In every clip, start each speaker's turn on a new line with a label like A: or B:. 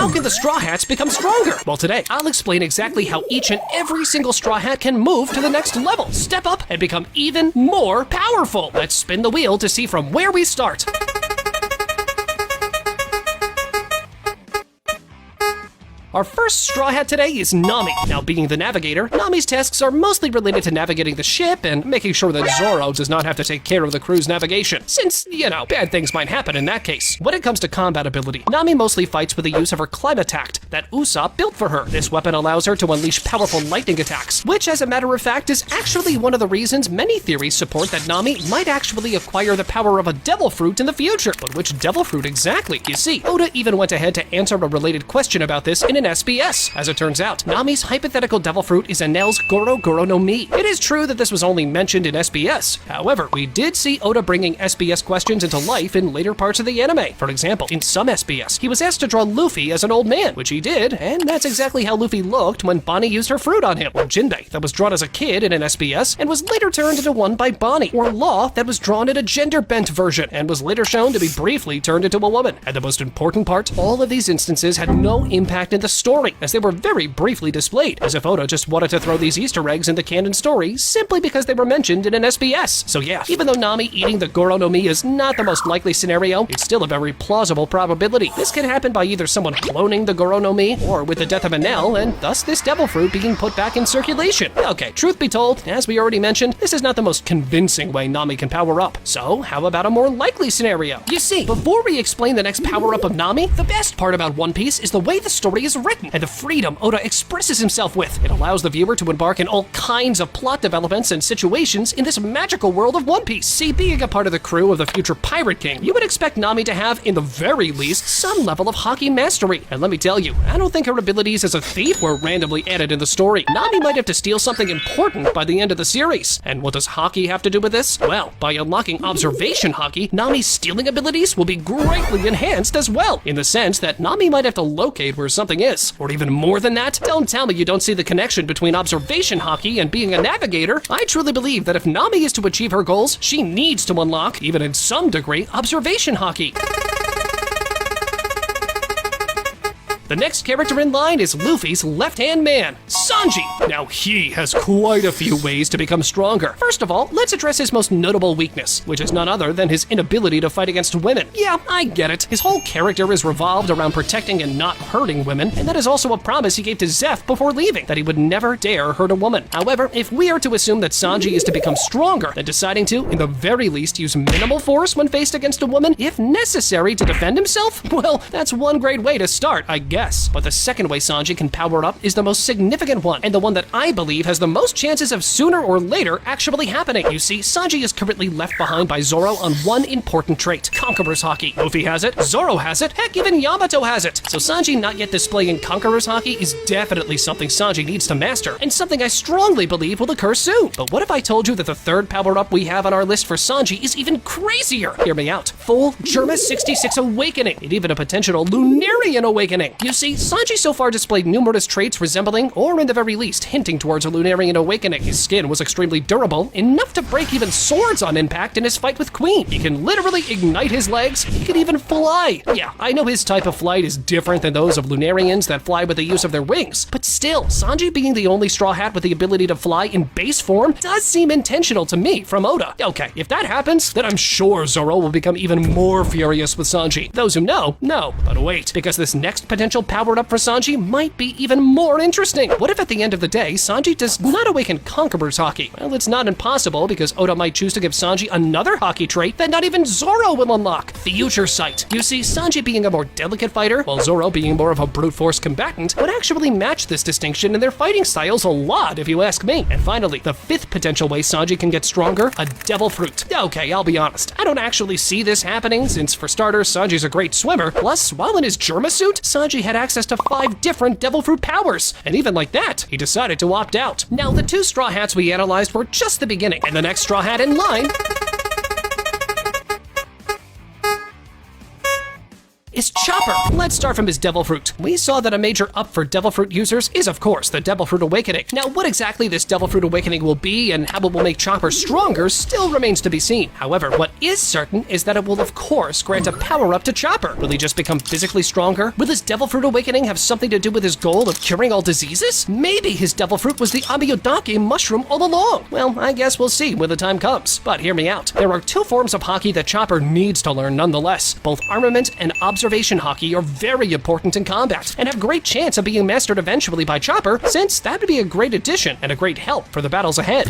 A: how can the Straw Hats become stronger? Well, today, I'll explain exactly how each and every single Straw Hat can move to the next level, step up, and become even more powerful. Let's spin the wheel to see from where we start. Our first Straw Hat today is Nami. Now, being the navigator, Nami's tasks are mostly related to navigating the ship and making sure that Zoro does not have to take care of the crew's navigation, since, bad things might happen in that case. When it comes to combat ability, Nami mostly fights with the use of her Climatact that Usopp built for her. This weapon allows her to unleash powerful lightning attacks, which, as a matter of fact, is actually one of the reasons many theories support that Nami might actually acquire the power of a Devil Fruit in the future. But which Devil Fruit exactly? You see, Oda even went ahead to answer a related question about this in an SBS. As it turns out, Nami's hypothetical Devil Fruit is Enel's Goro Goro no Mi. It is true that this was only mentioned in SBS. However, we did see Oda bringing SBS questions into life in later parts of the anime. For example, in some SBS, he was asked to draw Luffy as an old man, which he did, and that's exactly how Luffy looked when Bonnie used her fruit on him. Or Jinbei, that was drawn as a kid in an SBS and was later turned into one by Bonnie. Or Law, that was drawn in a gender-bent version and was later shown to be briefly turned into a woman. And the most important part, all of these instances had no impact in the story, as they were very briefly displayed, as if Oda just wanted to throw these Easter eggs in the canon story simply because they were mentioned in an SBS. So yeah, even though Nami eating the Goro no Mi is not the most likely scenario, it's still a very plausible probability. This can happen by either someone cloning the Goro no Mi, or with the death of Enel, and thus this Devil Fruit being put back in circulation. Okay, truth be told, as we already mentioned, this is not the most convincing way Nami can power up. So how about a more likely scenario? You see, before we explain the next power-up of Nami, the best part about One Piece is the way the story is written, and the freedom Oda expresses himself with. It allows the viewer to embark in all kinds of plot developments and situations in this magical world of One Piece. See, being a part of the crew of the future Pirate King, you would expect Nami to have, in the very least, some level of Haki mastery. And let me tell you, I don't think her abilities as a thief were randomly added in the story. Nami might have to steal something important by the end of the series. And what does Haki have to do with this? Well, by unlocking Observation Haki, Nami's stealing abilities will be greatly enhanced as well, in the sense that Nami might have to locate where something is, or even more than that. Don't tell me you don't see the connection between Observation Haki and being a navigator. I truly believe that if Nami is to achieve her goals, she needs to unlock, even in some degree, Observation Haki. The next character in line is Luffy's left-hand man, Sanji. Now, he has quite a few ways to become stronger. First of all, let's address his most notable weakness, which is none other than his inability to fight against women. Yeah, I get it. His whole character is revolved around protecting and not hurting women, and that is also a promise he gave to Zeph before leaving, that he would never dare hurt a woman. However, if we are to assume that Sanji is to become stronger, then deciding to, in the very least, use minimal force when faced against a woman, if necessary to defend himself, well, that's one great way to start, I guess. But the second way Sanji can power up is the most significant one, and the one that I believe has the most chances of sooner or later actually happening. You see, Sanji is currently left behind by Zoro on one important trait, Conqueror's Haki. Luffy has it, Zoro has it, heck, even Yamato has it. So Sanji not yet displaying Conqueror's Haki is definitely something Sanji needs to master, and something I strongly believe will occur soon. But what if I told you that the third power-up we have on our list for Sanji is even crazier? Hear me out. Full Germa 66 Awakening, and even a potential Lunarian Awakening. You see, Sanji so far displayed numerous traits resembling, or in the very least, hinting towards a Lunarian Awakening. His skin was extremely durable, enough to break even swords on impact in his fight with Queen. He can literally ignite his legs, he can even fly. Yeah, I know his type of flight is different than those of Lunarians that fly with the use of their wings, but still, Sanji being the only Straw Hat with the ability to fly in base form does seem intentional to me from Oda. Okay, if that happens, then I'm sure Zoro will become even more furious with Sanji. Those who know. But wait, because this next potential power-up for Sanji might be even more interesting. What if at the end of the day, Sanji does not awaken Conqueror's Haki? Well, it's not impossible, because Oda might choose to give Sanji another Haki trait that not even Zoro will unlock, Future Sight. You see, Sanji being a more delicate fighter, while Zoro being more of a brute force combatant, would actually match this distinction in their fighting styles a lot, if you ask me. And finally, the fifth potential way Sanji can get stronger, a Devil Fruit. Okay, I'll be honest, I don't actually see this happening, since for starters, Sanji's a great swimmer, plus, while in his Germa suit, Sanji had access to 5 different Devil Fruit powers, and even like that, he decided to opt out. Now, the 2 Straw Hats we analyzed were just the beginning, and the next Straw Hat in line is Chopper. Let's start from his Devil Fruit. We saw that a major up for Devil Fruit users is, of course, the Devil Fruit Awakening. Now, what exactly this Devil Fruit Awakening will be and how it will make Chopper stronger still remains to be seen. However, what is certain is that it will, of course, grant a power-up to Chopper. Will he just become physically stronger? Will his Devil Fruit Awakening have something to do with his goal of curing all diseases? Maybe his Devil Fruit was the Amiyodake mushroom all along. Well, I guess we'll see when the time comes. But hear me out. There are two forms of Haki that Chopper needs to learn nonetheless. Both Armament and Observation Haki are very important in combat and have great chance of being mastered eventually by Chopper, since that would be a great addition and a great help for the battles ahead.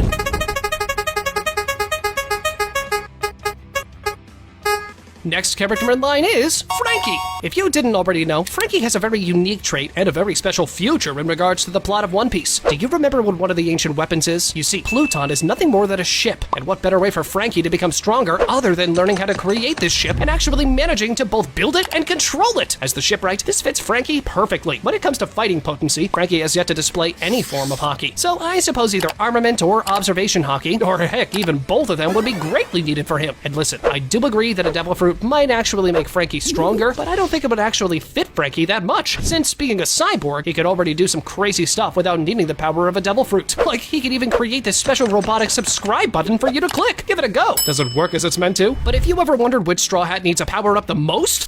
A: Next character in line is Franky. If you didn't already know, Franky has a very unique trait and a very special future in regards to the plot of One Piece. Do you remember what one of the ancient weapons is? You see, Pluton is nothing more than a ship, and what better way for Franky to become stronger other than learning how to create this ship and actually managing to both build it and control it? As the shipwright, this fits Franky perfectly. When it comes to fighting potency, Franky has yet to display any form of Haki. So I suppose either Armament or Observation Haki, or heck, even both of them would be greatly needed for him. And listen, I do agree that a Devil Fruit might actually make Franky stronger, but I don't think it would actually fit Franky that much, since being a cyborg, he could already do some crazy stuff without needing the power of a Devil Fruit. Like, he could even create this special robotic subscribe button for you to click. Give it a go. Does it work as it's meant to? But if you ever wondered which Straw Hat needs a power-up the most,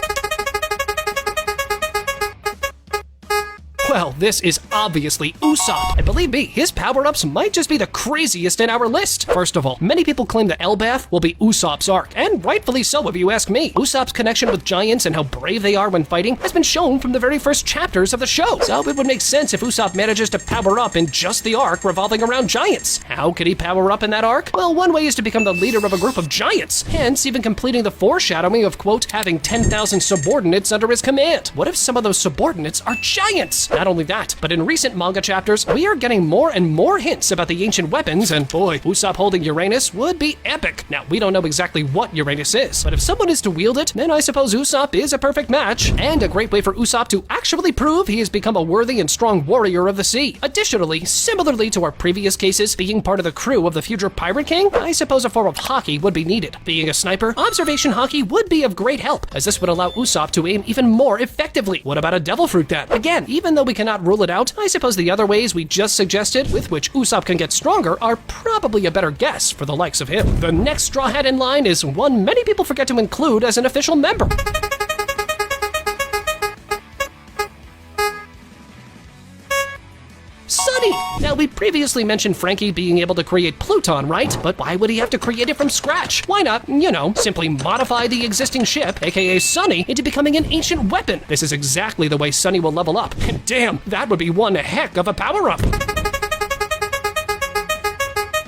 A: well, this is obviously Usopp, and believe me, his power-ups might just be the craziest in our list. First of all, many people claim that Elbaf will be Usopp's arc, and rightfully so if you ask me. Usopp's connection with giants and how brave they are when fighting has been shown from the very first chapters of the show, so it would make sense if Usopp manages to power up in just the arc revolving around giants. How could he power up in that arc? Well, one way is to become the leader of a group of giants, hence even completing the foreshadowing of, quote, having 10,000 subordinates under his command. What if some of those subordinates are giants? Not only that, but in recent manga chapters, we are getting more and more hints about the ancient weapons, and boy, Usopp holding Uranus would be epic. Now, we don't know exactly what Uranus is, but if someone is to wield it, then I suppose Usopp is a perfect match, and a great way for Usopp to actually prove he has become a worthy and strong warrior of the sea. Additionally, similarly to our previous cases, being part of the crew of the future Pirate King, I suppose a form of Haki would be needed. Being a sniper, Observation Haki would be of great help, as this would allow Usopp to aim even more effectively. What about a Devil Fruit then? Again, even though we cannot rule it out, I suppose the other ways we just suggested, with which Usopp can get stronger, are probably a better guess for the likes of him. The next Straw Hat in line is one many people forget to include as an official member. Sunny! Now, we previously mentioned Franky being able to create Pluton, right? But why would he have to create it from scratch? Why not, simply modify the existing ship, aka Sunny, into becoming an ancient weapon? This is exactly the way Sunny will level up. And damn, that would be one heck of a power-up.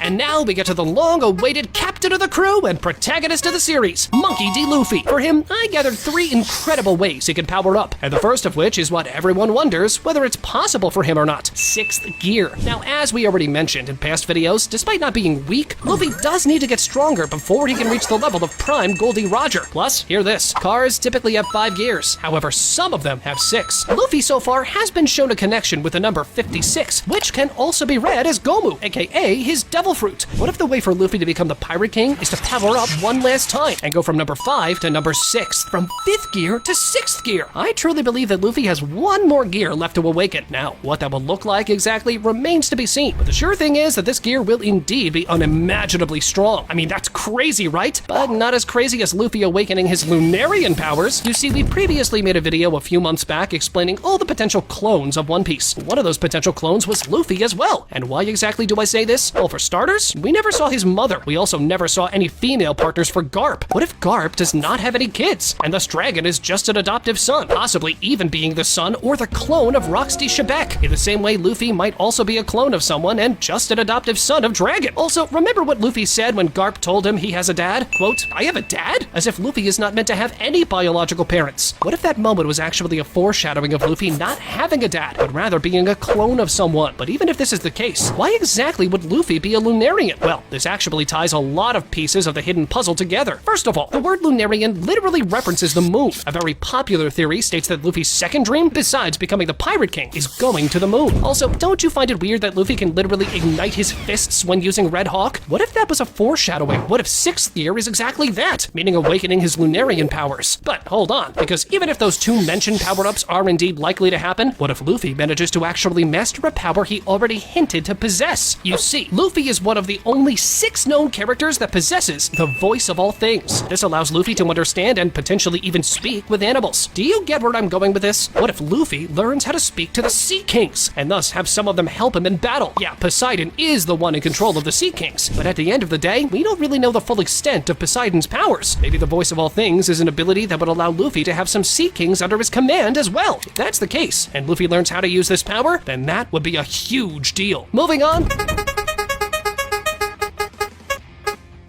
A: And now we get to the long-awaited captain of the crew and protagonist of the series, Monkey D. Luffy. For him, I gathered 3 incredible ways he can power up, and the first of which is what everyone wonders whether it's possible for him or not: 6th gear. Now, as we already mentioned in past videos, despite not being weak, Luffy does need to get stronger before he can reach the level of Prime Goldie Roger. Plus, hear this, cars typically have 5 gears, however some of them have 6. Luffy so far has been shown a connection with the number 56, which can also be read as Gomu, aka his Devil Fruit. What if the way for Luffy to become the Pirate King is to power up one last time and go from number 5 to number 6, from 5th gear to 6th gear? I truly believe that Luffy has one more gear left to awaken. Now, what that will look like exactly remains to be seen, but the sure thing is that this gear will indeed be unimaginably strong. I mean, that's crazy, right? But not as crazy as Luffy awakening his Lunarian powers. You see, we previously made a video a few months back explaining all the potential clones of One Piece. One of those potential clones was Luffy as well. And why exactly do I say this? Well, for starters, we never saw his mother. We also never saw any female partners for Garp. What if Garp does not have any kids, and thus Dragon is just an adoptive son, possibly even being the son or the clone of Roxy Shebeck? In the same way, Luffy might also be a clone of someone and just an adoptive son of Dragon. Also, remember what Luffy said when Garp told him he has a dad? Quote, "I have a dad?" As if Luffy is not meant to have any biological parents. What if that moment was actually a foreshadowing of Luffy not having a dad, but rather being a clone of someone? But even if this is the case, why exactly would Luffy be a Lunarian? Well, this actually ties a lot lot of pieces of the hidden puzzle together. First of all, the word Lunarian literally references the moon. A very popular theory states that Luffy's second dream, besides becoming the Pirate King, is going to the moon. Also, don't you find it weird that Luffy can literally ignite his fists when using Red Hawk? What if that was a foreshadowing? What if Sixth Year is exactly that, meaning awakening his Lunarian powers? But hold on, because even if those two mentioned power-ups are indeed likely to happen, what if Luffy manages to actually master a power he already hinted to possess? You see, Luffy is one of the only 6 known characters that possesses the voice of all things. This allows Luffy to understand and potentially even speak with animals. Do you get where I'm going with this? What if Luffy learns how to speak to the Sea Kings, and thus have some of them help him in battle? Yeah, Poseidon is the one in control of the Sea Kings, but at the end of the day, we don't really know the full extent of Poseidon's powers. Maybe the voice of all things is an ability that would allow Luffy to have some Sea Kings under his command as well. If that's the case, and Luffy learns how to use this power, then that would be a huge deal. Moving on.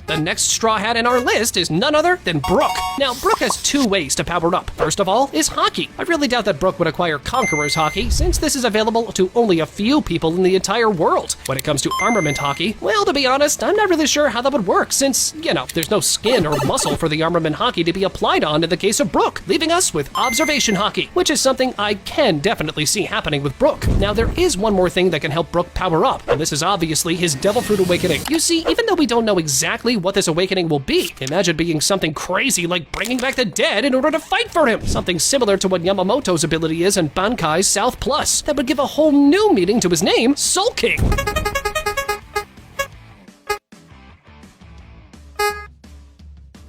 A: The next Straw Hat in our list is none other than Brook. Now, Brook has 2 ways to power up. First of all is Haki. I really doubt that Brook would acquire Conqueror's Haki, since this is available to only a few people in the entire world. When it comes to Armament Haki, well, to be honest, I'm not really sure how that would work, since, there's no skin or muscle for the Armament Haki to be applied on in the case of Brook, leaving us with Observation Haki, which is something I can definitely see happening with Brook. Now, there is one more thing that can help Brook power up, and this is obviously his Devil Fruit Awakening. You see, even though we don't know exactly what this awakening will be, imagine being something crazy like bringing back the dead in order to fight for him. Something similar to what Yamamoto's ability is in Bankai's South Plus. That would give a whole new meaning to his name, Soul King.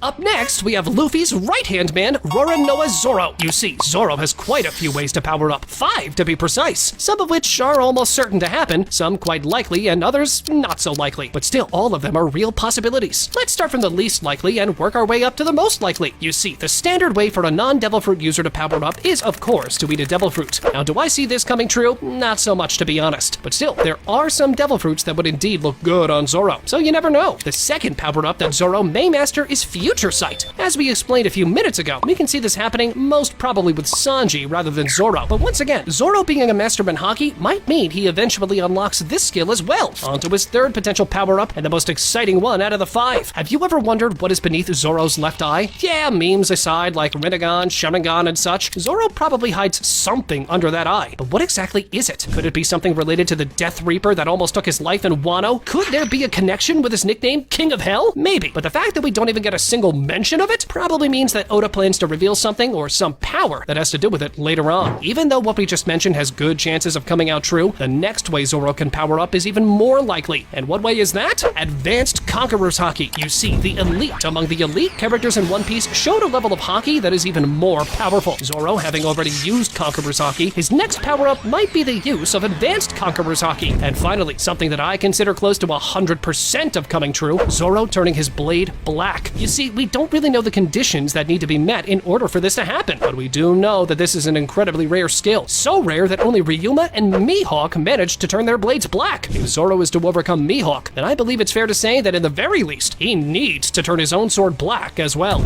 A: Up next, we have Luffy's right-hand man, Roronoa Zoro. You see, Zoro has quite a few ways to power up, 5 to be precise, some of which are almost certain to happen, some quite likely, and others not so likely. But still, all of them are real possibilities. Let's start from the least likely and work our way up to the most likely. You see, the standard way for a non-Devil Fruit user to power up is, of course, to eat a Devil Fruit. Now, do I see this coming true? Not so much, to be honest. But still, there are some Devil Fruits that would indeed look good on Zoro, so you never know. The second power-up that Zoro may master is Future Sight. As we explained a few minutes ago, we can see this happening most probably with Sanji rather than Zoro. But once again, Zoro being a Masterman Haki might mean he eventually unlocks this skill as well, onto his third potential power-up and the most exciting one out of the 5. Have you ever wondered what is beneath Zoro's left eye? Yeah, memes aside like Rinnegan, Sharingan, and such, Zoro probably hides something under that eye. But what exactly is it? Could it be something related to the Death Reaper that almost took his life in Wano? Could there be a connection with his nickname, King of Hell? Maybe, but the fact that we don't even get a single mention of it probably means that Oda plans to reveal something or some power that has to do with it later on. Even though what we just mentioned has good chances of coming out true, the next way Zoro can power up is even more likely. And what way is that? Advanced Conqueror's Haki. You see, the elite among the elite characters in One Piece showed a level of Haki that is even more powerful. Zoro, having already used Conqueror's Haki, his next power-up might be the use of Advanced Conqueror's Haki. And finally, something that I consider close to 100% of coming true, Zoro turning his blade black. You see, we don't really know the conditions that need to be met in order for this to happen, but we do know that this is an incredibly rare skill. So rare that only Ryuma and Mihawk managed to turn their blades black. If Zoro is to overcome Mihawk, then I believe it's fair to say that in the very least, he needs to turn his own sword black as well.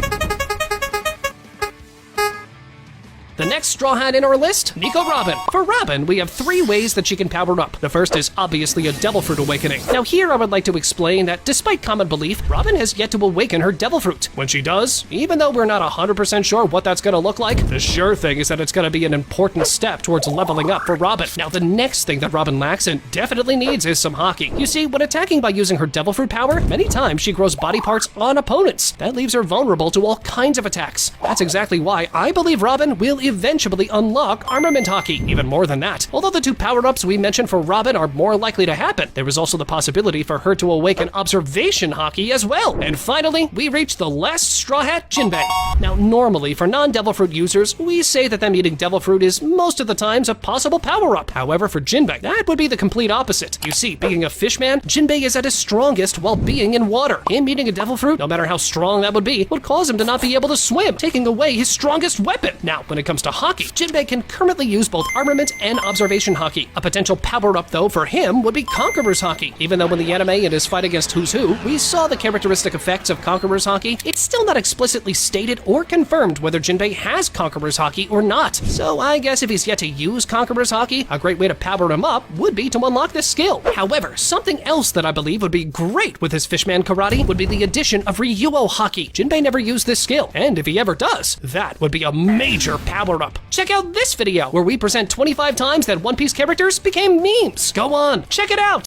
A: The next Straw Hat in our list, Nico Robin. For Robin, we have 3 ways that she can power up. The first is obviously a Devil Fruit Awakening. Now here I would like to explain that despite common belief, Robin has yet to awaken her Devil Fruit. When she does, even though we're not 100% sure what that's gonna look like, the sure thing is that it's gonna be an important step towards leveling up for Robin. Now the next thing that Robin lacks and definitely needs is some Haki. You see, when attacking by using her Devil Fruit power, many times she grows body parts on opponents. That leaves her vulnerable to all kinds of attacks. That's exactly why I believe Robin will eventually unlock Armament Haki. Even more than that, although the 2 power-ups we mentioned for Robin are more likely to happen, there is also the possibility for her to awaken Observation Haki as well. And finally, we reach the last Straw Hat, Jinbei. Now, normally for non-Devil Fruit users, we say that them eating Devil Fruit is most of the times a possible power-up. However, for Jinbei, that would be the complete opposite. You see, being a fishman, Jinbei is at his strongest while being in water. Him eating a Devil Fruit, no matter how strong that would cause him to not be able to swim, taking away his strongest weapon. Now, when it comes comes to Haki, Jinbei can currently use both Armament and Observation Haki. A potential power-up, though, for him would be Conqueror's Haki. Even though in the anime in his fight against Who's Who, we saw the characteristic effects of Conqueror's Haki, it's still not explicitly stated or confirmed whether Jinbei has Conqueror's Haki or not. So I guess if he's yet to use Conqueror's Haki, a great way to power him up would be to unlock this skill. However, something else that I believe would be great with his Fishman Karate would be the addition of Ryuo Haki. Jinbei never used this skill, and if he ever does, that would be a major power-up. Check out this video, where we present 25 times that One Piece characters became memes. Go on, check it out!